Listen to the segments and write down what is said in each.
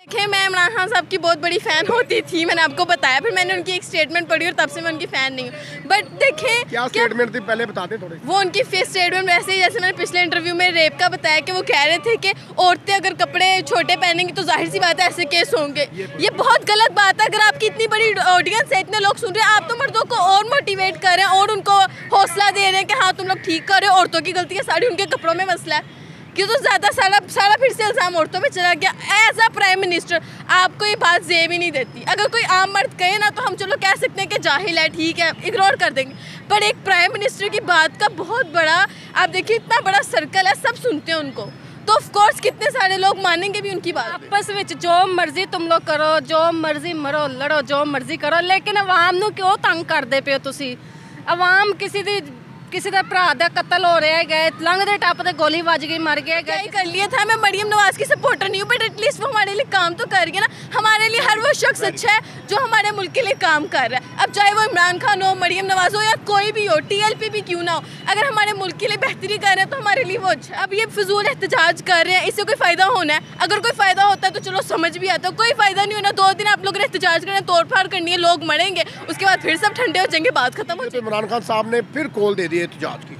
देखिए, मैं इमरान खान साहब की बहुत बड़ी फ़ैन होती थी, मैंने आपको बताया। फिर मैंने उनकी एक स्टेटमेंट पढ़ी और तब से मैं उनकी फ़ैन नहीं हूँ। बट देखें क्या स्टेटमेंट थी, पहले बता दें थोड़े। वो उनकी फेस स्टेटमेंट वैसे ही जैसे मैंने पिछले इंटरव्यू में रेप का बताया कि वो कह रहे थे कि औरतें अगर कपड़े छोटे पहनेंगी तो जाहिर सी बात है ऐसे केस होंगे। ये बहुत गलत बात है। अगर आपकी इतनी बड़ी ऑडियंस है, इतने लोग सुन रहे हैं, आप तो मर्दों को और मोटिवेट कर रहे हैं और उनको हौसला दे रहे हैं कि हाँ तुम लोग ठीक कर रहे हो, औरतों की गलती है सारी उनके कपड़ों में मसला है। क्यों तो ज़्यादा सारा फिर से इल्ज़ाम औरतों पे चला गया। एज अ प्राइम मिनिस्टर आपको ये बात जेब ही नहीं देती। अगर कोई आम मर्द कहे ना तो हम चलो कह सकते हैं कि जाहिल है, ठीक है, इग्नोर कर देंगे। पर एक प्राइम मिनिस्टर की बात का बहुत बड़ा, आप देखिए इतना बड़ा सर्कल है, सब सुनते हैं उनको, तो ऑफ कोर्स कितने सारे लोग मानेंगे भी उनकी बात। आपस में जो मर्जी तुम लोग करो, जो मर्जी मरो लड़ो, जो मर्जी करो, लेकिन अवाम नूं क्यों तंग करदे पे हो तुसी? अवाम किसी ਦਾ ਭਰਾ ਦਾ कतल हो रहा है, गए लंघते टपते गोली बज गई, मर गए। क्या ही कर लिया था। मैं मरियम नवाज की सपोर्टर नहीं हूँ, बट एटलीस्ट वो हमारे लिए काम तो कर रही है ना। हमारे लिए हर वो शख्स अच्छा है जो हमारे मुल्क के लिए काम कर रहा है। अब चाहे वो इमरान खान हो, मरियम नवाज हो या कोई भी हो, TLP भी क्यों ना हो, अगर हमारे मुल्क के लिए बेहतरी कर रहे हैं तो हमारे लिए वो अच्छा है। अब ये फिजूल एहतजाज कर रहे हैं, इससे कोई फ़ायदा होना है? अगर कोई फ़ायदा होता है तो चलो समझ भी आता है, कोई फ़ायदा नहीं होना। 2 दिन आप लोग एहतजाज करें, तोड़ फाड़ करनी है, लोग मरेंगे, उसके बाद फिर सब ठंडे हो जाएंगे, बात खत्म हो जाएगी। इमरान खान साहब ने फिर कॉल दे दी एहतजाज की।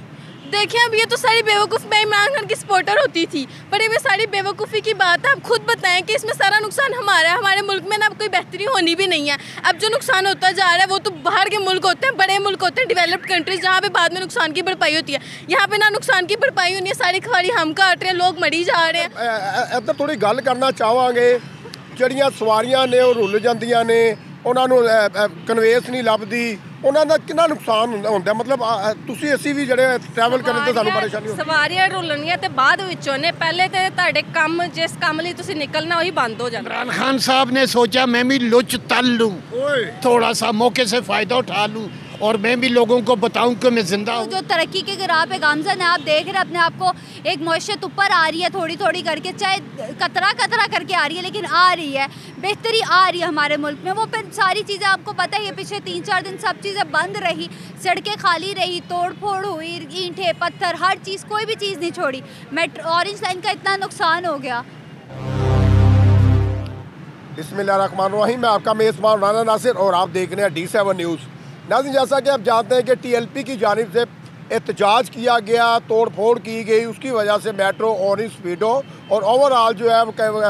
देखिए, अब ये तो सारी बेवकूफ़, मैं इमरान खान की सपोर्टर होती थी, पर ये सारी बेवकूफ़ी की बात है। आप खुद बताएं कि इसमें सारा नुकसान हमारा है। हमारे मुल्क में ना अब कोई बेहतरी होनी भी नहीं है। अब जो नुकसान होता जा रहा है वो तो बाहर के मुल्क होते हैं, बड़े मुल्क होते हैं, डेवलप्ड कंट्रीज, जहाँ पे बाद में नुकसान की भरपाई होती है। यहाँ पे ना नुकसान की भरपाई होनी है, सारी खवारी हम काट रहे हैं, लोग मरी जा रहे हैं। ਇੱਧਰ ਥੋੜੀ ਗੱਲ ਕਰਨਾ ਚਾਹਾਂਗੇ। ਜਿਹੜੀਆਂ ਸਵਾਰੀਆਂ ਨੇ ਉਹ ਰੁੱਲ ਜਾਂਦੀਆਂ ਨੇ, ਉਹਨਾਂ ਨੂੰ ਕਨਵੇਸ ਨਹੀਂ ਲੱਭਦੀ, ਉਹਨਾਂ ਦਾ ਕਿੰਨਾ ਨੁਕਸਾਨ ਹੁੰਦਾ। ਮਤਲਬ ਤੁਸੀਂ ਅਸੀਂ ਵੀ ਜਿਹੜੇ ਟਰੈਵਲ ਕਰਨ ਤੇ ਸਾਨੂੰ ਪਰੇਸ਼ਾਨੀ ਹੁੰਦੀ। ਸਵਾਰੀਆਂ ਰੁਲਣੀਆਂ ਤੇ ਬਾਅਦ ਵਿੱਚੋਂ ਨੇ, ਪਹਿਲੇ ਤੇ ਤੁਹਾਡੇ ਕੰਮ ਜਿਸ ਕੰਮ ਲਈ ਤੁਸੀਂ ਨਿਕਲਣਾ ਉਹੀ ਬੰਦ ਹੋ ਜਾਣਾ। इमरान खान साहब ने सोचा मैं भी लुच तल लूँ, थोड़ा सा मौके से फ़ायदा उठा लूँ और मैं भी लोगों को बताऊं कि मैं जिंदा हूँ। जो तरक्की के राह पे गामजन है, आप देख रहे हैं अपने आप को, एक मईशत ऊपर आ रही है थोड़ी थोड़ी करके, चाहे कतरा कतरा करके आ रही है, लेकिन आ रही है, बेहतरी आ रही है हमारे मुल्क में। वो फिर सारी चीज़ें आपको पता है, ये पिछले 3-4 दिन सब चीज़ें बंद रही, सड़कें खाली रही, तोड़ फोड़ हुई, ईंटें पत्थर हर चीज़, कोई भी चीज़ नहीं छोड़ी। ऑरेंज लाइन का इतना नुकसान हो गया। बिस्मिल्लाहिर्रहमानिर्रहीम, मैं आपका मेज़बान राना नासिर और आप देख रहे हैं D7 न्यूज़। नाज़रीन, जैसा कि आप जानते हैं कि TLP की जानिब से एहतजाज किया गया, तोड़ फोड़ की गई, उसकी वजह से मेट्रो, ऑरेंज, स्पीडो और ओवरऑल जो है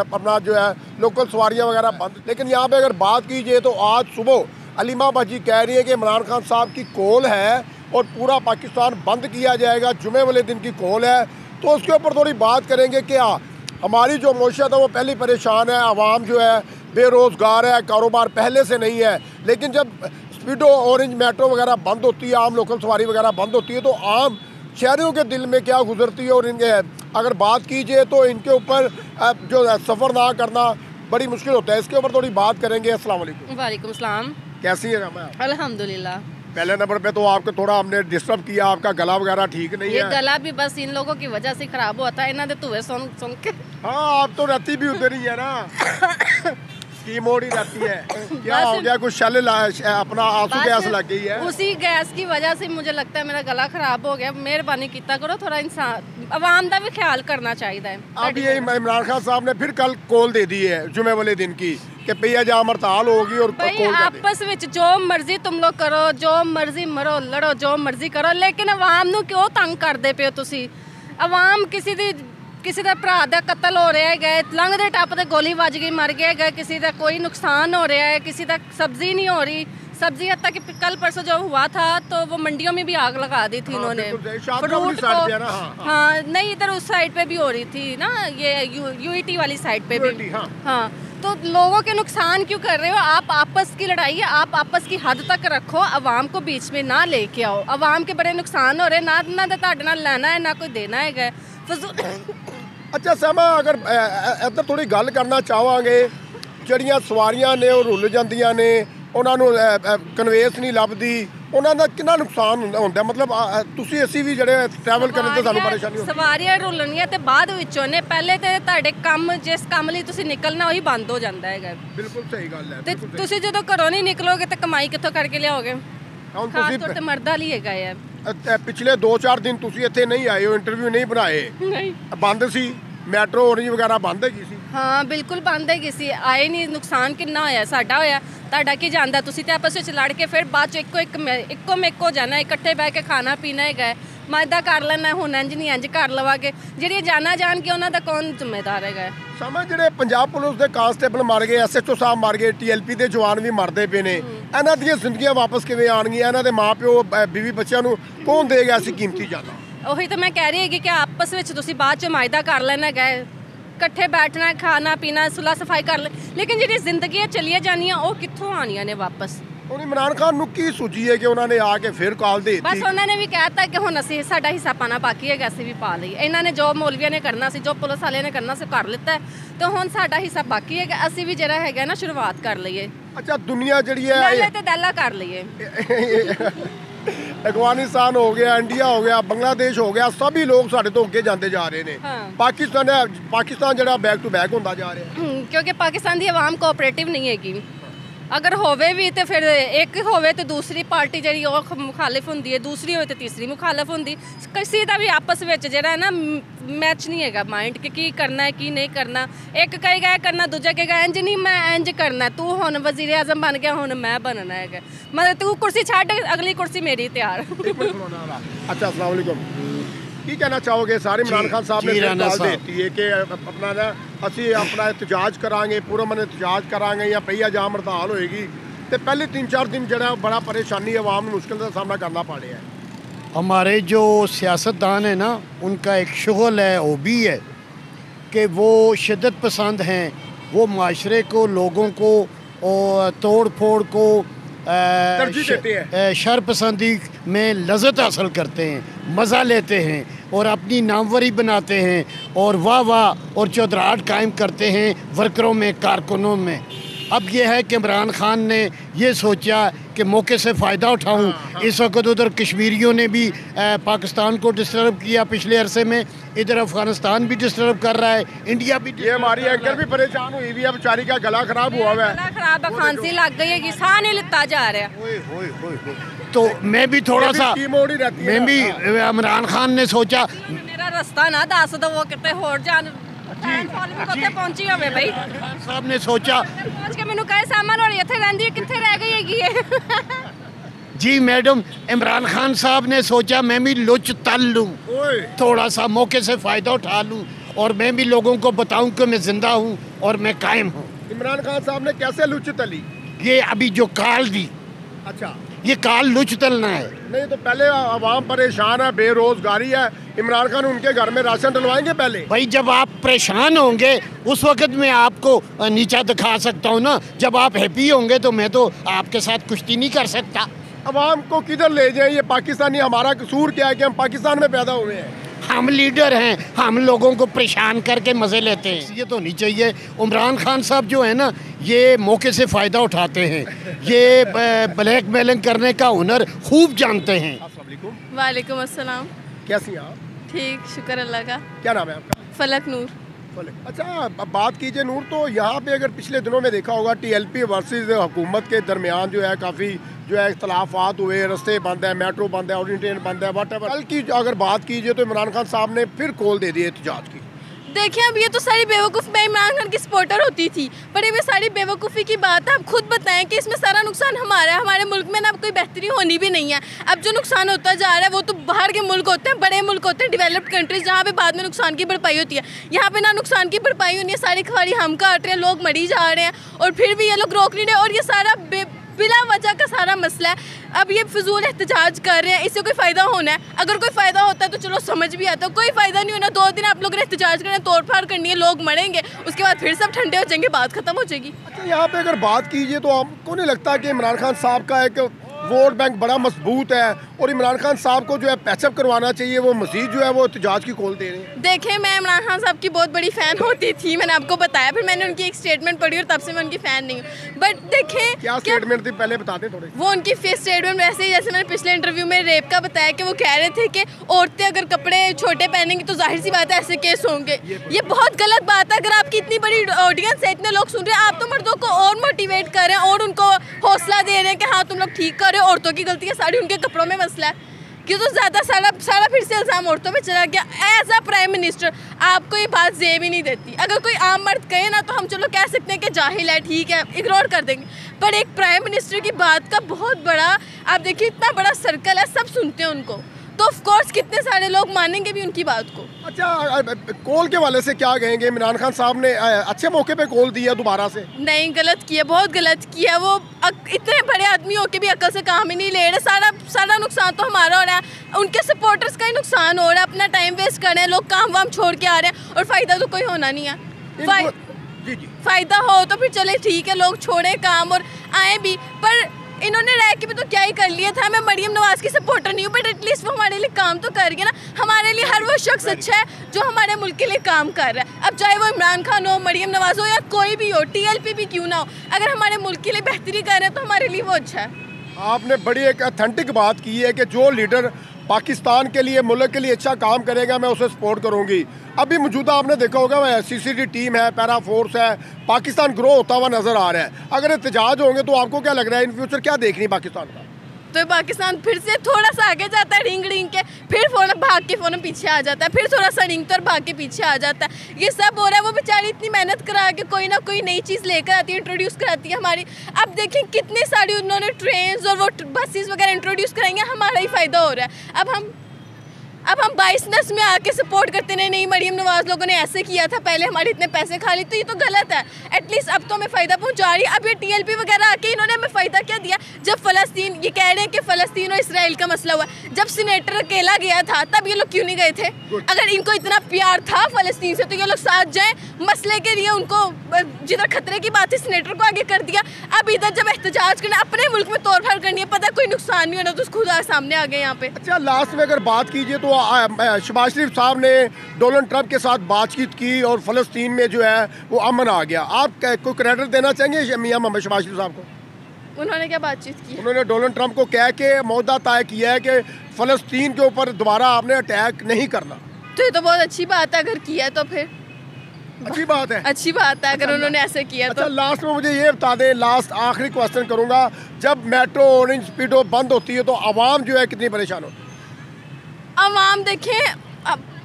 अपना जो है लोकल सवारियाँ वगैरह बंद। लेकिन यहाँ पे अगर बात कीजिए तो आज सुबह अलीमा बाजी कह रही है कि इमरान खान साहब की कॉल है और पूरा पाकिस्तान बंद किया जाएगा, जुमे वाले दिन की कॉल है। तो उसके ऊपर थोड़ी बात करेंगे। क्या हमारी जो मईशत है वो पहले परेशान है, आवाम जो है बेरोज़गार है, कारोबार पहले से नहीं है। लेकिन जब स्पीडो, ऑरेंज, मेट्रो वगैरह बंद होती है, आम लोकल सवारी वगैरह बंद होती है, तो आम शहरियों के दिल में क्या गुजरती है। और इनके अगर बात कीजिए तो इनके ऊपर जो सफ़र ना करना बड़ी मुश्किल होता है। इसके ऊपर थोड़ी बात करेंगे। अस्सलाम वालेकुम। वालेकुम सलाम। कैसी है रामा? अल्हम्दुलिल्लाह। पहले नंबर पे तो आपको थोड़ा हमने डिस्टर्ब किया, आपका गला वगैरह ठीक नहीं ये है। गला भी बस इन लोगों की वजह से खराब हुआ था, इन्होंने धुएं सुन सुन के। हाँ, आप तो रहती भी उधर ही है ना, की मोड़ी रहती है। क्या हो गया? कुछ शल अपना आंसू गैस लग गई है? उसी गैस की वजह से मुझे लगता है मेरा गला खराब हो गया। मेहरबानी किया करो, थोड़ा इंसान अवाम का भी ख्याल करना चाहिए। अब ये इमरान खान साहब ने फिर कल कॉल दे दी है जुमे वाले दिन की कि भैया जहाँ हड़ताल होगी और भाई आपस में जो मर्जी तुम लोग करो, जो मर्जी मरो लड़ो, जो मर्जी करो, लेकिन अवाम नूं क्यों तंग करदे पे हो तुसी? अवाम किसी ਦਾ ਭਰਾ ਦਾ कतल हो रहा है, गए लंघते टपते गोली बज गई, मर गए, किसी का कोई नुकसान हो रहा है, किसी का सब्जी नहीं हो रही। सब्जी हद तक कि कल परसों जो हुआ था तो वो मंडियों में भी आग लगा दी थी इन्होंने, फ्रूट को। हाँ नहीं, इधर उस साइड पे भी हो रही थी ना, ये UET वाली साइड पे भी। हाँ, तो लोगों के नुकसान क्यों कर रहे हो आप? आपस की लड़ाई है, आप आपस की हद तक रखो, अवाम को बीच में ना लेके आओ। अवाम के बड़े नुकसान हो रहे, ना तो ਤੁਹਾਡੇ ਨਾਲ ਲੈਣਾ है, ना कोई देना है। अच्छा सहमा, अगर ਇੱਧਰ ਥੋੜੀ ਗੱਲ ਕਰਨਾ ਚਾਹਾਂਗੇ। ਜਿਹੜੀਆਂ ਸਵਾਰੀਆਂ ਨੇ ਉਹ ਰੁੱਲ ਜਾਂਦੀਆਂ ਨੇ, ਉਹਨਾਂ ਨੂੰ ਕਨਵੇਸ ਨਹੀਂ ਲੱਭਦੀ, ਉਹਨਾਂ ਦਾ ਕਿੰਨਾ ਨੁਕਸਾਨ ਹੁੰਦਾ। ਮਤਲਬ ਤੁਸੀਂ ਅਸੀਂ ਵੀ ਜਿਹੜੇ ਟਰੈਵਲ ਕਰਨ ਤੇ ਸਾਨੂੰ ਪਰੇਸ਼ਾਨੀ ਹੁੰਦੀ। ਸਵਾਰੀਆਂ ਰੁਲਣੀਆਂ ਤੇ ਬਾਅਦ ਵਿੱਚੋਂ ਨੇ, ਪਹਿਲੇ ਤੇ ਤੁਹਾਡੇ ਕੰਮ ਜਿਸ ਕੰਮ ਲਈ ਤੁਸੀਂ ਨਿਕਲਣਾ ਉਹੀ ਬੰਦ ਹੋ ਜਾਂਦਾ ਹੈਗਾ। ਬਿਲਕੁਲ ਸਹੀ ਗੱਲ ਹੈ। ਤੇ ਤੁਸੀਂ ਜਦੋਂ ਘਰੋਂ ਨਹੀਂ ਨਿਕਲੋਗੇ ਤਾਂ ਕਮਾਈ ਕਿੱਥੋਂ ਕਰਕੇ ਲਿਆਓਗੇ? ਹੁਣ ਖਾਸ ਤੌਰ ਤੇ ਮਰਦਾਂ ਲਈ ਹੈਗਾ ਹੈ। ਪਿਛਲੇ 2-4 दिन ਤੁਸੀਂ ਇੱਥੇ ਨਹੀਂ ਆਏ ਹੋ, ਇੰਟਰਵਿਊ ਨਹੀਂ ਬਣਾਏ, ਨਹੀਂ ਬੰਦ ਸੀ, ਮੈਟਰੋ ਔਰੇਂਜ ਵਗੈਰਾ ਬੰਦ ਹੈਗੀ ਸੀ। हाँ बिल्कुल बंद है किसी आए नहीं नुकसान कितना होया साडा होया ਤੁਹਾਡਾ ਕੀ ਜਾਂਦਾ ਤੁਸੀਂ ਤੇ ਆਪਸ ਵਿੱਚ ਲੜ ਕੇ ਫਿਰ ਬਾਅਦ ਚ ਇੱਕੋ ਮੇਕੋ ਜਾਣਾ ਇਕੱਠੇ ਬਹਿ ਕੇ ਖਾਣਾ ਪੀਣਾ ਹੈਗਾ ਮੈਂ ਇਦਾਂ ਕਰ ਲੈਣਾ ਹੁਣ ਇੰਜ ਨਹੀਂ ਇੰਜ ਕਰ ਲਵਾਂਗੇ ਜਿਹੜੀ ਜਾਣਾ ਜਾਣ ਕੇ ਉਹਨਾਂ ਦਾ ਕੌਣ ਜ਼ਿੰਮੇਦਾਰ ਹੈਗਾ ਸਮਝ ਜਿਹੜੇ ਪੰਜਾਬ ਪੁਲਿਸ ਦੇ ਕਾਂਸਟੇਬਲ ਮਰ ਗਏ ਐਸਐਚਓ ਸਾਹਿਬ ਮਰ ਗਏ ਟੀਐਲਪੀ ਦੇ ਜਵਾਨ ਵੀ ਮਰਦੇ ਪਏ ਨੇ ਇਹਨਾਂ ਦੀਆਂ ਜ਼ਿੰਦਗੀਆਂ ਵਾਪਸ ਕਿਵੇਂ ਆਣਗੀਆਂ ਇਹਨਾਂ ਦੇ ਮਾਪਿਓ ਬੀਵੀ ਬੱਚਿਆਂ ਨੂੰ ਕੌਣ ਦੇਗਾ ਅਸੀਂ ਕੀਮਤੀ ਜਾਨਾਂ ਉਹੀ ਤਾਂ ਮੈਂ ਕਹਿ ਰਹੀ ਹੈਗੀ ਕਿ ਆਪਸ ਵਿੱਚ ਤੁਸੀਂ ਬਾਅਦ ਚ ਮਾਇਦਾ ਕਰ ਲੈਣਾ ਹੈਗਾ ਇਕੱਠੇ ਬੈਠਣਾ ਖਾਣਾ ਪੀਣਾ ਸੁਲਾ ਸਫਾਈ ਕਰ ਲੈ ਲੇਕਿਨ ਜਿਹੜੀ ਜ਼ਿੰਦਗੀਆਂ ਚਲੀਆਂ ਜਾਂਦੀਆਂ ਉਹ ਕਿੱਥੋਂ ਆਣੀਆਂ ਨੇ ਵਾਪਸ ਹੁਣ ਇਮਰਾਨ ਖਾਨ ਨੂੰ ਕੀ ਸੂਝੀ ਹੈ ਕਿ ਉਹਨਾਂ ਨੇ ਆ ਕੇ ਫਿਰ ਕਾਲ ਦੇ ਦਿੱਤੀ ਬਸ ਉਹਨਾਂ ਨੇ ਵੀ ਕਹਿਤਾ ਕਿ ਹੁਣ ਅਸੀਂ ਸਾਡਾ ਹਿੱਸਾ ਪਾਣਾ ਬਾਕੀ ਹੈਗਾ ਅਸੀਂ ਵੀ ਪਾ ਲਈ ਇਹਨਾਂ ਨੇ ਜੋ ਮੌਲਵੀਆਂ ਨੇ ਕਰਨਾ ਸੀ ਜੋ ਪੁਲਿਸ ਵਾਲਿਆਂ ਨੇ ਕਰਨਾ ਸੀ ਕਰ ਲਿੱਤਾ ਤੇ ਹੁਣ ਸਾਡਾ ਹਿੱਸਾ ਬਾਕੀ ਹੈਗਾ ਅਸੀਂ ਵੀ ਜਿਹੜਾ ਹੈਗਾ ਨਾ ਸ਼ੁਰੂਆਤ ਕਰ ਲਈਏ ਅੱਛਾ ਦੁਨੀਆ ਜਿਹੜੀ ਹੈ ਲੈ ਤੇ ਦਾਲਾ ਕਰ ਲਈਏ अफगानिस्तान हो गया इंडिया हो गया बांग्लादेश हो गया सभी लोग साढ़े तो अगे जाते जा रहे हैं पाकिस्तान ਜਿਹੜਾ बैक टू बैक ਹੁੰਦਾ ਜਾ ਰਿਹਾ ਕਿਉਂਕਿ ਪਾਕਿਸਤਾਨ ਦੀ ਆਵਾਮ ਕੋਆਪਰੇਟਿਵ ਨਹੀਂ ਹੈਗੀ ਅਗਰ ਹੋਵੇ ਵੀ ਤੇ ਫਿਰ ਇੱਕ ਹੋਵੇ ਤੇ ਦੂਸਰੀ ਪਾਰਟੀ ਜਿਹੜੀ ਉਹ ਮੁਖਾਲਿਫ ਹੁੰਦੀ ਹੈ ਦੂਸਰੀ ਹੋਵੇ ਤੇ ਤੀਸਰੀ ਮੁਖਾਲਿਫ ਹੁੰਦੀ ਕਿਸੇ ਦਾ ਵੀ ਆਪਸ ਵਿੱਚ ਜਿਹੜਾ ਨਾ ਮੈਚ ਨਹੀਂ ਹੈਗਾ ਮਾਈਂਡ ਕਿ ਕੀ ਕਰਨਾ ਹੈ ਕੀ ਨਹੀਂ ਕਰਨਾ ਇੱਕ ਕਹੇਗਾ ਕਰਨਾ ਦੂਜਾ ਕਹੇਗਾ ਇੰਜ ਨਹੀਂ ਮੈਂ ਇੰਜ ਕਰਨਾ ਤੂੰ ਹੁਣ ਵਜ਼ੀਰ ਆਜ਼ਮ ਬਣ ਗਿਆ ਹੁਣ ਮੈਂ ਬਣਨਾ ਹੈਗਾ ਮਤਲਬ ਤੂੰ ਕੁਰਸੀ ਛੱਡ ਅਗਲੀ ਕੁਰਸੀ ਮੇਰੀ ਤਿਆਰ अच्छा अस्सलाम वालेकुम की कहना चाहोगे सारे इमरान खान साहब ने देती है कि अपना ना ਅਸੀਂ ਆਪਣਾ ਇਤਜਾਜ ਕਰਾਂਗੇ ਪੂਰਾ ਮਨ ਇਤਜਾਜ ਕਰਾਂਗੇ ਜਾਂ ਪਈਆ ਜਾਮ ਹੜਤਾਲ ਹੋਏਗੀ ਤੇ ਪਹਿਲੇ 3-4 ਦਿਨ ਜਿਹੜਾ ਬੜਾ परेशानी आवाम ਨੂੰ मुश्किल का सामना करना पड़ रहा है हमारे जो सियासतदान है ना उनका एक शुगल है वो भी है कि वो शिद्दत पसंद हैं वो माशरे को लोगों को और तोड़ फोड़ को शरपसंदी में लज्जत हासिल करते हैं मज़ा लेते हैं और अपनी नामवरी बनाते हैं और वाह वाह और चौधराहट कायम करते हैं वर्करों में कारकुनों में अब ये है कि इमरान खान ने ये सोचा कि मौके से फ़ायदा उठाऊं इस वक्त उधर कश्मीरियों ने भी पाकिस्तान को डिस्टर्ब किया पिछले अरसे में इधर अफ़गानिस्तान भी डिस्टर्ब कर रहा है इंडिया भी ये हमारी एंकर भी परेशान हुई हुई है बेचारी का गला ख़राब हुआ है गला ख़राब है खांसी लग गई है साह नहीं लिता जा रहा तो मैं भी थोड़ा सा मैं भी इमरान खान ने सोचा मेरा रास्ता ना दस दो वो कितने होर जान पहुंची होवे भाई साहब ने सोचा पहुंच के मैनू कहे सामान और इत्थे रहंदी कित्थे रह गई हैगी जी मैडम इमरान खान साहब ने सोचा मैं भी लुच तल लूं थोड़ा सा मौके से फ़ायदा उठा लूं और मैं भी लोगों को बताऊं कि मैं ज़िंदा हूं और मैं कायम हूं इमरान खान साहब ने कैसे लुच तली ये अभी जो काल दी अच्छा ये काल लुच तलना है नहीं तो पहले आवाम परेशान है बेरोजगारी है इमरान खान उनके घर में राशन डलवाएंगे पहले भाई जब आप परेशान होंगे उस वक्त मैं आपको नीचा दिखा सकता हूँ ना जब आप हैप्पी होंगे तो मैं तो आपके साथ कुश्ती नहीं कर सकता अवाम को किधर ले जाए ये पाकिस्तानी हमारा कसूर क्या है कि हम पाकिस्तान में पैदा हुए हैं हम लीडर हैं हम लोगों को परेशान करके मज़े लेते हैं ये तो नहीं चाहिए इमरान खान साहब जो है ना ये मौके से फ़ायदा उठाते हैं ये ब्लैक मेलिंग करने का हुनर खूब जानते हैं वालेकुम अस्सलाम कैसी हैं आप ठीक शुक्र अल्लाह का क्या नाम है आपका फलक नूर अच्छा अब बात कीजिए नूर तो यहाँ पे अगर पिछले दिनों में देखा होगा टीएलपी वर्सेस हुकूमत के दरमियान जो है काफ़ी जो है इख्तलाफात हुए रास्ते बंद है मेट्रो बंद है ऑर्डिनरी ट्रेन बंद है वट कल की अगर बात कीजिए तो इमरान खान साहब ने फिर कॉल दे दी एहतजाज की देखिए अब ये तो सारी बेवकूफ़ मैं इमरान खान की सपोर्टर होती थी पर ये सारी बेवकूफ़ी की बात है आप खुद बताएं कि इसमें सारा नुकसान हमारा है हमारे मुल्क में ना अब कोई बेहतरी होनी भी नहीं है अब जो नुकसान होता जा रहा है वो तो बाहर के मुल्क होते हैं बड़े मुल्क होते हैं डेवलप्ड कंट्रीज जहाँ पे बाद में नुकसान की भरपाई होती है यहाँ पे ना नुकसान की भरपाई होनी है सारी खवारी हम काट रहे हैं लोग मरी जा रहे हैं और फिर भी ये लोग रोक नहीं रहे और ये सारा बिला वजह का सारा मसला है अब ये फिजूल एहतजाज कर रहे हैं इससे कोई फ़ायदा होना है अगर कोई फ़ायदा होता है तो चलो समझ भी आता है कोई फ़ायदा नहीं होना 2 दिन आप लोग एहतजाज करना तोड़ फाड़ करनी है लोग मरेंगे उसके बाद फिर सब ठंडे हो जाएंगे बात ख़त्म हो जाएगी अच्छा यहाँ पे अगर बात कीजिए तो आपको नहीं लगता कि इमरान खान साहब का एक वोट बैंक बड़ा मजबूत है और इमरान खान साहब को जो है पैचअप करवाना चाहिए वो मजीद जो है वो एहतजाज की कॉल दे रहे हैं देखें मैं इमरान खान साहब की बहुत बड़ी फ़ैन होती थी मैंने आपको बताया फिर मैंने उनकी एक स्टेटमेंट पढ़ी और तब से मैं उनकी फ़ैन नहीं हूँ बट देखें क्या स्टेटमेंट थी पहले बता दें थोड़े वो उनकी स्टेटमेंट वैसे ही जैसे मैंने पिछले इंटरव्यू में रेप का बताया कि वो कह रहे थे कि औरतें अगर कपड़े छोटे पहनेंगी तो जाहिर सी बात है ऐसे केस होंगे ये बहुत गलत बात है अगर आपकी इतनी बड़ी ऑडियंस है इतने लोग सुन रहे हैं आप तो मर्दों को और मोटिवेट कर रहे हैं और उनको हौसला दे रहे हैं कि हाँ तुम लोग ठीक कर रहे हो औरतों की गलती है सारी उनके कपड़ों में मसला है कि तो ज़्यादा सारा फिर से इल्ज़ाम औरतों पे चला गया। एज अ प्राइम मिनिस्टर आपको ये बात जेब ही नहीं देती। अगर कोई आम मर्द कहे ना तो हम चलो कह सकते हैं कि जाहिल है, ठीक है, इग्नोर कर देंगे, पर एक प्राइम मिनिस्टर की बात का बहुत बड़ा, आप देखिए इतना बड़ा सर्कल है, सब सुनते हैं उनको, तो ऑफ कोर्स कितने सारे लोग मानेंगे भी उनकी बात को। अच्छा, कॉल के वाले से क्या कहेंगे? इमरान खान साहब ने अच्छे मौके पे कॉल दिया दोबारा से? नहीं, गलत किया, बहुत गलत किया। वो इतने बड़े आदमी होके भी अकल से काम ही नहीं ले रहे। सारा नुकसान तो हमारा हो रहा है, उनके सपोर्टर्स का ही नुकसान हो रहा है। अपना टाइम वेस्ट कर रहे हैं लोग, काम वाम छोड़ के आ रहे हैं, और फ़ायदा तो कोई होना नहीं है। फ़ायदा हो तो फिर चले ठीक है, लोग छोड़े काम और आए भी, पर इन्होंने रह के भी तो क्या ही कर लिया था। मैं मरियम नवाज की सपोर्टर नहीं हूँ, बट एटलीस्ट वो हमारे लिए काम तो कर गया ना। हमारे लिए हर वो शख्स अच्छा है जो हमारे मुल्क के लिए काम कर रहा है। अब चाहे वो इमरान खान हो, मरियम नवाज हो, या कोई भी हो, TLP भी क्यों ना हो, अगर हमारे मुल्क के लिए बेहतरी कर रहे हैं तो हमारे लिए वो अच्छा है। आपने बड़ी एक ऑथेंटिक बात की है कि जो लीडर पाकिस्तान के लिए, मुल्क के लिए अच्छा काम करेगा, मैं उसे सपोर्ट करूंगी। अभी मौजूदा आपने देखा होगा CCD टीम है, पैरा फोर्स है, पाकिस्तान ग्रो होता हुआ नज़र आ रहा है। अगर एहतजाज होंगे तो आपको क्या लग रहा है इन फ्यूचर क्या देख रही है पाकिस्तान का? तो पाकिस्तान फिर से थोड़ा सा आगे जाता है, रिंग के, फिर फ़ौरन भाग के फ़ौरन पीछे आ जाता है, फिर थोड़ा सा रिंगता और भाग के पीछे आ जाता है। ये सब हो रहा है। वो बेचारी इतनी मेहनत करा के कोई ना कोई नई चीज़ लेकर आती है, इंट्रोड्यूस कराती है हमारी। अब देखें कितनी सारी उन्होंने ट्रेन्स और वो बसेस वगैरह इंट्रोड्यूस कराएंगे, हमारा ही फ़ायदा हो रहा है। अब हम 22 में आके सपोर्ट करते नहीं, मरियम नवाज लोगों ने ऐसे किया था पहले, हमारे इतने पैसे खा लिए, तो ये तो गलत है। एटलीस्ट अब तो हमें फ़ायदा पहुंचा रही है। अब ये TLP वगैरह आके इन्होंने हमें फ़ायदा क्या दिया? जब फ़लस्तीन, ये कह रहे हैं कि फ़लस्तीन और इसराइल का मसला हुआ, जब सीनेटर अकेला गया था तब ये लोग क्यों नहीं गए थे? अगर इनको इतना प्यार था फ़लस्तीन से तो ये लोग साथ जाएँ मसले के लिए। उनको जिधर खतरे की बात थी सीनेटर को आगे कर दिया। अब इधर जब एहतजाज करना, अपने मुल्क में तोड़ फोड़ करनी है, पता कोई नुकसान नहीं होना, तो खुद सामने आ गए यहाँ पे। अच्छा, लास्ट में अगर बात कीजिए तो शहबाज शरीफ साहब ने डोनाल्ड ट्रंप के साथ बातचीत की और फ़लस्तीन में जो है वो अमन आ गया। आप कोई क्रेडिट देना चाहेंगे मियां मोहम्मद शहबाज शरीफ साहब को? उन्होंने क्या बातचीत की? उन्होंने डोनाल्ड ट्रंप को कह के मुद्दा तय किया है कि फ़लस्तीन के ऊपर दोबारा आपने अटैक नहीं करना। तो ये तो बहुत अच्छी बात है, अगर किया तो फिर अच्छी बात है। अच्छी बात है अगर उन्होंने ऐसे किया तो। अच्छा, लास्ट में मुझे ये बता दें, लास्ट आखिरी क्वेश्चन करूँगा, जब मेट्रो ऑरेंज स्पीडो बंद होती है तो आवाम जो है कितनी परेशान होती है? आवाम देखें,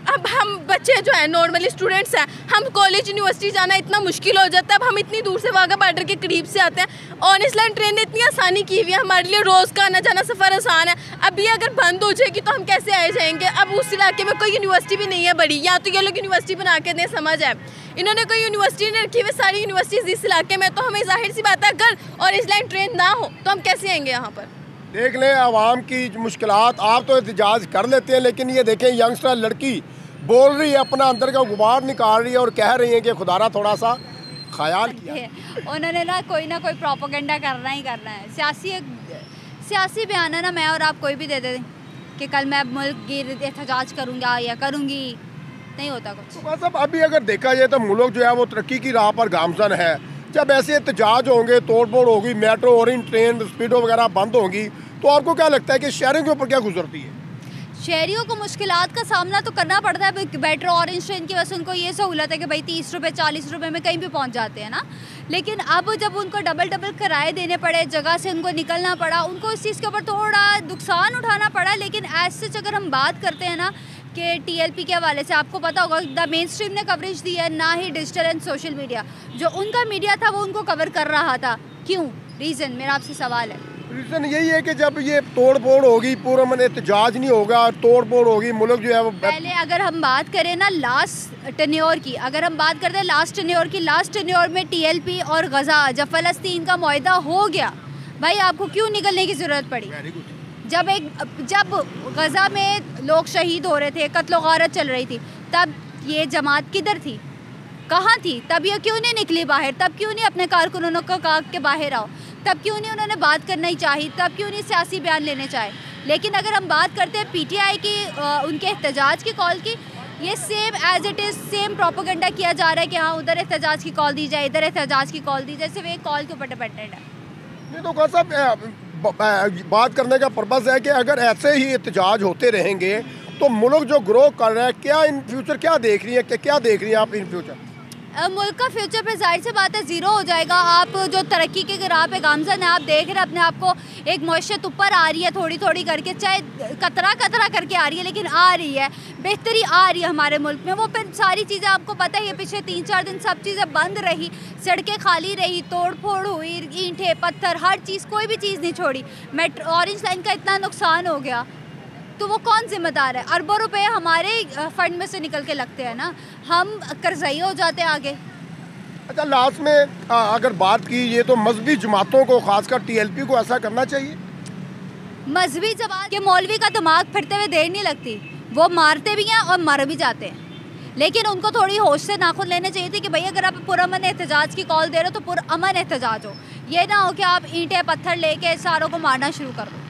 अब हम बच्चे जो है नॉर्मली स्टूडेंट्स हैं, हम कॉलेज यूनिवर्सिटी जाना इतना मुश्किल हो जाता है। अब हम इतनी दूर से वाघा बॉर्डर के करीब से आते हैं। ऑरेंज लाइन ट्रेन ने इतनी आसानी की हुई है, हमारे लिए रोज़ का आना जाना सफ़र आसान है। अभी अगर बंद हो जाएगी तो हम कैसे आए जाएंगे? अब उस इलाके में कोई यूनिवर्सिटी भी नहीं है बड़ी, या तो ये लोग यूनिवर्सिटी बना के दें, समझ आए। इन्होंने कोई यूनिवर्सिटी नहीं रखी हुई, सारी यूनिवर्सिटीज़ इस इलाके में, तो हमें जाहिर सी बात है अगर ऑरेंज लाइन ट्रेन ना हो तो हम कैसे आएंगे यहाँ पर? देख लें आवाम की मुश्किलात। आप तो एहतजाज कर लेते हैं, लेकिन ये देखें यंगस्टर लड़की बोल रही है, अपना अंदर का गुबार निकाल रही है और कह रही है कि खुदारा थोड़ा सा ख्याल किया। उन्होंने ना कोई प्रोपेगेंडा करना ही करना है। सियासी बयान है ना, मैं और आप कोई भी दे दें कि कल मैं मुल्क की एहतजाज करूँगा या करूँगी, नहीं होता कुछ। तो बस अब अभी अगर देखा जाए तो मुल्क जो है वो तरक्की की राह पर गामजन है। जब ऐसे एहतजाज होंगे, तोड़ फोड़ होगी, मेट्रो ऑरेंज ट्रेन स्पीडो वगैरह बंद होंगी, तो आपको क्या लगता है कि शहरों के ऊपर क्या गुजरती है? शहरियों को मुश्किलात का सामना तो करना पड़ता है। मेट्रो ऑरेंज ट्रेन की वजह से उनको ये सहूलत है कि भाई 30 रुपये 40 रुपये में कहीं भी पहुंच जाते हैं ना। लेकिन अब जब उनको डबल किराए देने पड़े, जगह से उनको निकलना पड़ा, उनको इस चीज़ के ऊपर थोड़ा नुकसान उठाना पड़ा। लेकिन ऐसे सच अगर हम बात करते हैं ना कि TLP के हवाले से, आपको पता होगा द मेन स्ट्रीम ने कवरेज दी है, ना ही डिजिटल एंड सोशल मीडिया। जो उनका मीडिया था वो उनको कवर कर रहा था। क्यों? रीज़न मेरा आपसे सवाल है। रीज़न यही है कि जब ये तोड़ फोड़ होगी, पूरा मन एहतजाज नहीं होगा, तोड़ फोड़ होगी, मुल्क जो है वो पहले अगर हम बात करें ना लास्ट टेन्योर की, अगर हम बात करते हैं लास्ट टेन्योर में TLP और गज़ा, जब फ़लस्तीन का मुआहदा हो गया, भाई आपको क्यों निकलने की ज़रूरत पड़ी? जब गज़ा में लोग शहीद हो रहे थे, कत्ल गारत चल रही थी, तब ये जमात किधर थी, कहाँ थी? तब ये क्यों नहीं निकली बाहर? तब क्यों नहीं अपने कारकुनों को कहा कि बाहर आओ? तब क्यों नहीं उन्होंने बात करना ही चाहिए? तब क्यों नहीं सियासी बयान लेने चाहे? लेकिन अगर हम बात करते हैं PTI की, उनके एहतजाज की कॉल की, ये same as it is same propaganda किया जा रहा है कि हाँ उधर एहतजाज की कॉल दी जाए, इधर एहतजाज की कॉल दी जाए। सिर्फ एक कॉल के ऊपर डिपेंडेंट है। नहीं तो कौन साहब, बात करने का पर्पज़ है कि अगर ऐसे ही एहतजाज होते रहेंगे तो मुल्क जो ग्रो कर रहा है, क्या इन फ्यूचर क्या देख रही है, क्या देख रही हैं आप इन फ्यूचर? मुल्क का फ्यूचर पे जाहिर सी बात है ज़ीरो हो जाएगा। आप जो तरक्की के राह पे गामज़न है, आप देख रहे हैं अपने आप को, एक मईशत ऊपर आ रही है थोड़ी थोड़ी करके, चाहे कतरा कतरा करके आ रही है लेकिन आ रही है, बेहतरी आ रही है हमारे मुल्क में। वो फिर सारी चीज़ें आपको पता ही है, पिछले 3-4 दिन सब चीज़ें बंद रही, सड़कें खाली रही, तोड़ फोड़ हुई, ईंटें पत्थर हर चीज़, कोई भी चीज़ नहीं छोड़ी। ऑरेंज लाइन का इतना नुकसान हो गया तो वो कौन जिम्मेदार है? अरबों रुपए हमारे फंड में से निकल के लगते हैं ना, हम कर्जई हो जाते हैं आगे। अच्छा, लास्ट में अगर बात की ये तो मजहबी जमातों को, खासकर टीएलपी को ऐसा करना चाहिए। मजहबी जमात के मौलवी का दिमाग फिरते हुए देर नहीं लगती, वो मारते भी हैं और मर भी जाते हैं। लेकिन उनको थोड़ी होश से नाखुन लेने चाहिए थी कि भाई अगर आप पुरअमन एहतजाज की कॉल दे रहे हो तो पुरअमन एहतजाज हो, ये ना हो कि आप ईंटें पत्थर लेके सारों को मारना शुरू कर दो।